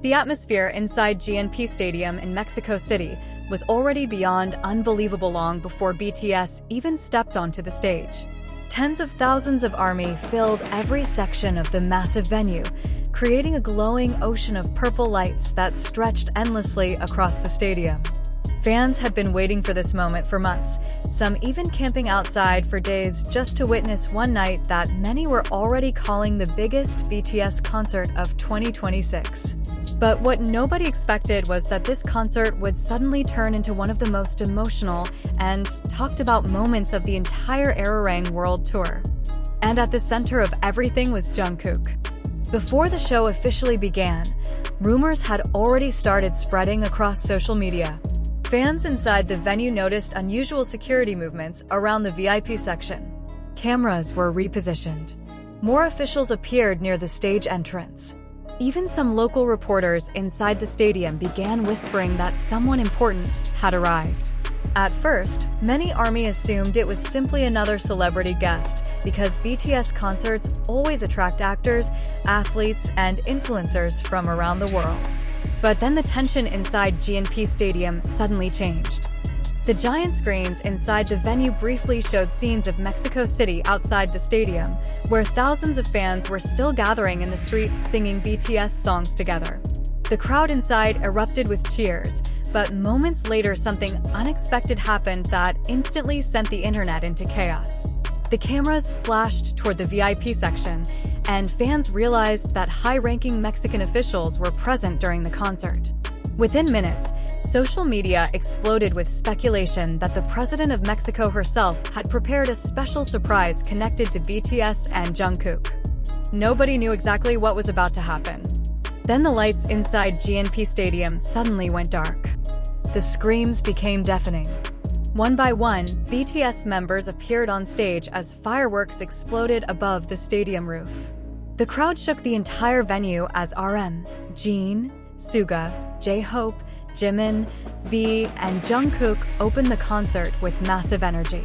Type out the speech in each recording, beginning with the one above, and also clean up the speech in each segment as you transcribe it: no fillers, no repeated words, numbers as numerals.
The atmosphere inside GNP Stadium in Mexico City was already beyond unbelievable long before BTS even stepped onto the stage. Tens of thousands of ARMY filled every section of the massive venue, creating a glowing ocean of purple lights that stretched endlessly across the stadium. Fans had been waiting for this moment for months, some even camping outside for days just to witness one night that many were already calling the biggest BTS concert of 2026. But what nobody expected was that this concert would suddenly turn into one of the most emotional and talked about moments of the entire ARIRANG World Tour. And at the center of everything was Jungkook. Before the show officially began, rumors had already started spreading across social media. Fans inside the venue noticed unusual security movements around the VIP section. Cameras were repositioned. More officials appeared near the stage entrance. Even some local reporters inside the stadium began whispering that someone important had arrived. At first, many ARMY assumed it was simply another celebrity guest because BTS concerts always attract actors, athletes, and influencers from around the world. But then the tension inside GNP Stadium suddenly changed. The giant screens inside the venue briefly showed scenes of Mexico City outside the stadium, where thousands of fans were still gathering in the streets singing BTS songs together. The crowd inside erupted with cheers, but moments later something unexpected happened that instantly sent the internet into chaos. The cameras flashed toward the VIP section, and fans realized that high-ranking Mexican officials were present during the concert. Within minutes, social media exploded with speculation that the President of Mexico herself had prepared a special surprise connected to BTS and Jungkook. Nobody knew exactly what was about to happen. Then the lights inside GNP Stadium suddenly went dark. The screams became deafening. One by one, BTS members appeared on stage as fireworks exploded above the stadium roof. The crowd shook the entire venue as RM, Jimin, Suga, JHope, Jimin, V, and Jungkook opened the concert with massive energy.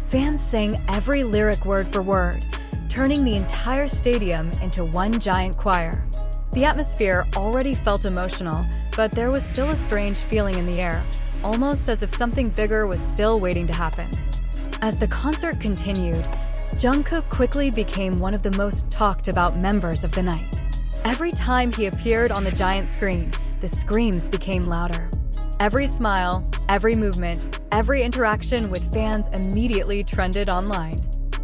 Fans sang every lyric word for word, turning the entire stadium into one giant choir. The atmosphere already felt emotional, but there was still a strange feeling in the air, almost as if something bigger was still waiting to happen. As the concert continued, Jungkook quickly became one of the most talked about members of the night. Every time he appeared on the giant screen, the screams became louder. Every smile, every movement, every interaction with fans immediately trended online.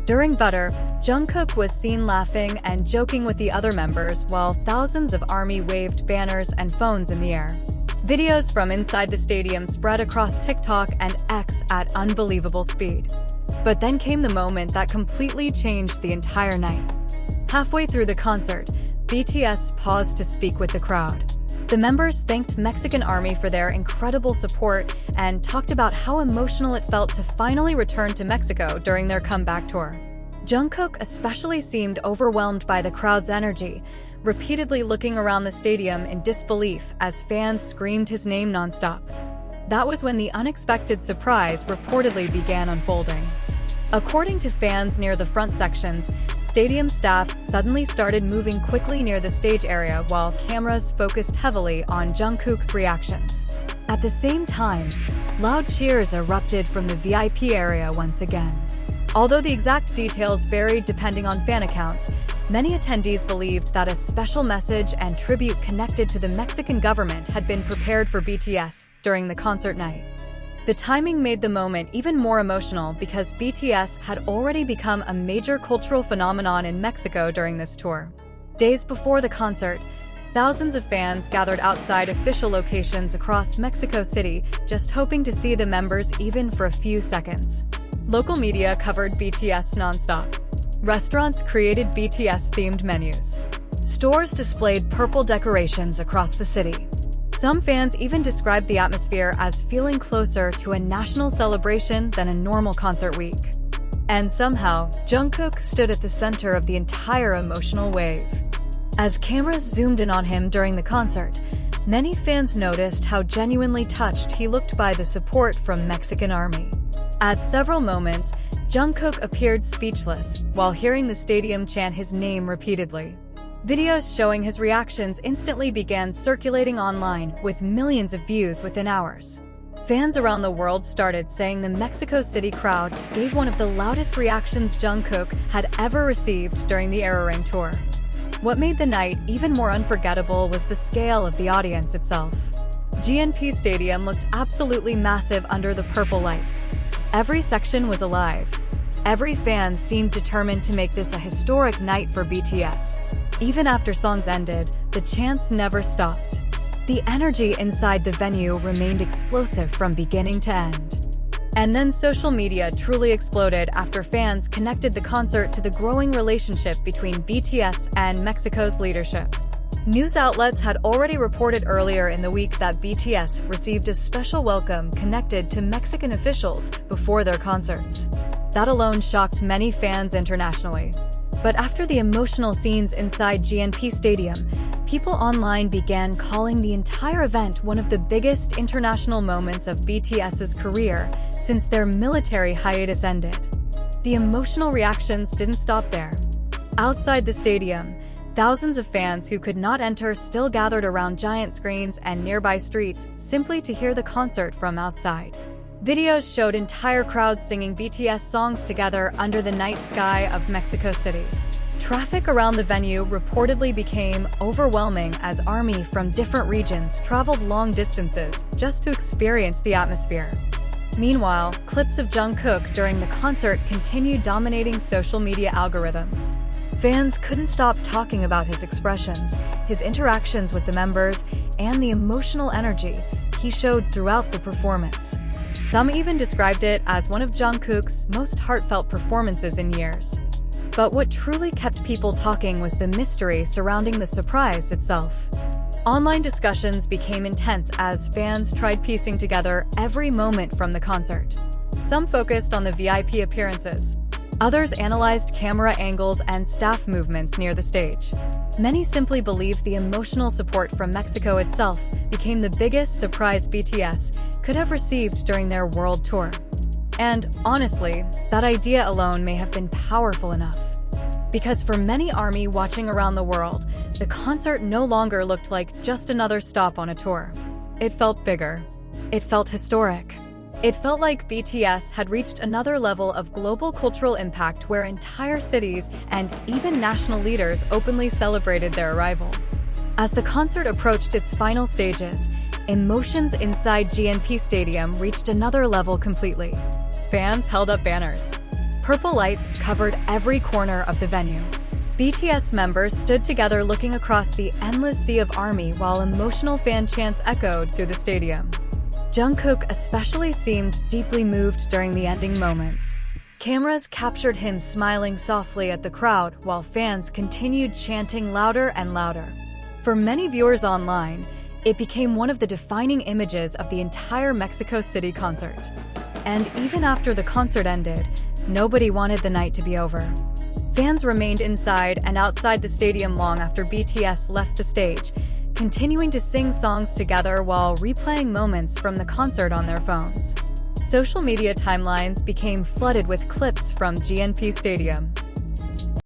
During Butter, Jungkook was seen laughing and joking with the other members while thousands of ARMY waved banners and phones in the air. Videos from inside the stadium spread across TikTok and X at unbelievable speed. But then came the moment that completely changed the entire night. Halfway through the concert, BTS paused to speak with the crowd. The members thanked Mexican ARMY for their incredible support and talked about how emotional it felt to finally return to Mexico during their comeback tour. Jungkook especially seemed overwhelmed by the crowd's energy, repeatedly looking around the stadium in disbelief as fans screamed his name nonstop. That was when the unexpected surprise reportedly began unfolding. According to fans near the front sections, stadium staff suddenly started moving quickly near the stage area while cameras focused heavily on Jungkook's reactions. At the same time, loud cheers erupted from the VIP area once again. Although the exact details varied depending on fan accounts, many attendees believed that a special message and tribute connected to the Mexican government had been prepared for BTS during the concert night. The timing made the moment even more emotional because BTS had already become a major cultural phenomenon in Mexico during this tour. Days before the concert, thousands of fans gathered outside official locations across Mexico City, just hoping to see the members even for a few seconds. Local media covered BTS nonstop. Restaurants created BTS-themed menus. Stores displayed purple decorations across the city. Some fans even described the atmosphere as feeling closer to a national celebration than a normal concert week. And somehow, Jungkook stood at the center of the entire emotional wave. As cameras zoomed in on him during the concert, many fans noticed how genuinely touched he looked by the support from Mexican ARMY. At several moments, Jungkook appeared speechless while hearing the stadium chant his name repeatedly. Videos showing his reactions instantly began circulating online, with millions of views within hours. Fans around the world started saying the Mexico City crowd gave one of the loudest reactions Jungkook had ever received during the ARIRANG Tour. What made the night even more unforgettable was the scale of the audience itself. GNP Stadium looked absolutely massive under the purple lights. Every section was alive. Every fan seemed determined to make this a historic night for BTS. Even after songs ended, the chants never stopped. The energy inside the venue remained explosive from beginning to end. And then social media truly exploded after fans connected the concert to the growing relationship between BTS and Mexico's leadership. News outlets had already reported earlier in the week that BTS received a special welcome connected to Mexican officials before their concerts. That alone shocked many fans internationally. But after the emotional scenes inside GNP Stadium, people online began calling the entire event one of the biggest international moments of BTS's career since their military hiatus ended. The emotional reactions didn't stop there. Outside the stadium, thousands of fans who could not enter still gathered around giant screens and nearby streets simply to hear the concert from outside. Videos showed entire crowds singing BTS songs together under the night sky of Mexico City. Traffic around the venue reportedly became overwhelming as ARMY from different regions traveled long distances just to experience the atmosphere. Meanwhile, clips of Jungkook during the concert continued dominating social media algorithms. Fans couldn't stop talking about his expressions, his interactions with the members, and the emotional energy he showed throughout the performance. Some even described it as one of Jungkook's most heartfelt performances in years. But what truly kept people talking was the mystery surrounding the surprise itself. Online discussions became intense as fans tried piecing together every moment from the concert. Some focused on the VIP appearances. Others analyzed camera angles and staff movements near the stage. Many simply believed the emotional support from Mexico itself became the biggest surprise BTS could have received during their world tour. And honestly, that idea alone may have been powerful enough. Because for many ARMY watching around the world, the concert no longer looked like just another stop on a tour. It felt bigger. It felt historic. It felt like BTS had reached another level of global cultural impact where entire cities and even national leaders openly celebrated their arrival. As the concert approached its final stages, emotions inside GNP Stadium reached another level completely. Fans held up banners. Purple lights covered every corner of the venue. BTS members stood together looking across the endless sea of ARMY while emotional fan chants echoed through the stadium. Jungkook especially seemed deeply moved during the ending moments. Cameras captured him smiling softly at the crowd while fans continued chanting louder and louder. For many viewers online, it became one of the defining images of the entire Mexico City concert. And even after the concert ended, nobody wanted the night to be over. Fans remained inside and outside the stadium long after BTS left the stage, continuing to sing songs together while replaying moments from the concert on their phones. Social media timelines became flooded with clips from GNP Stadium.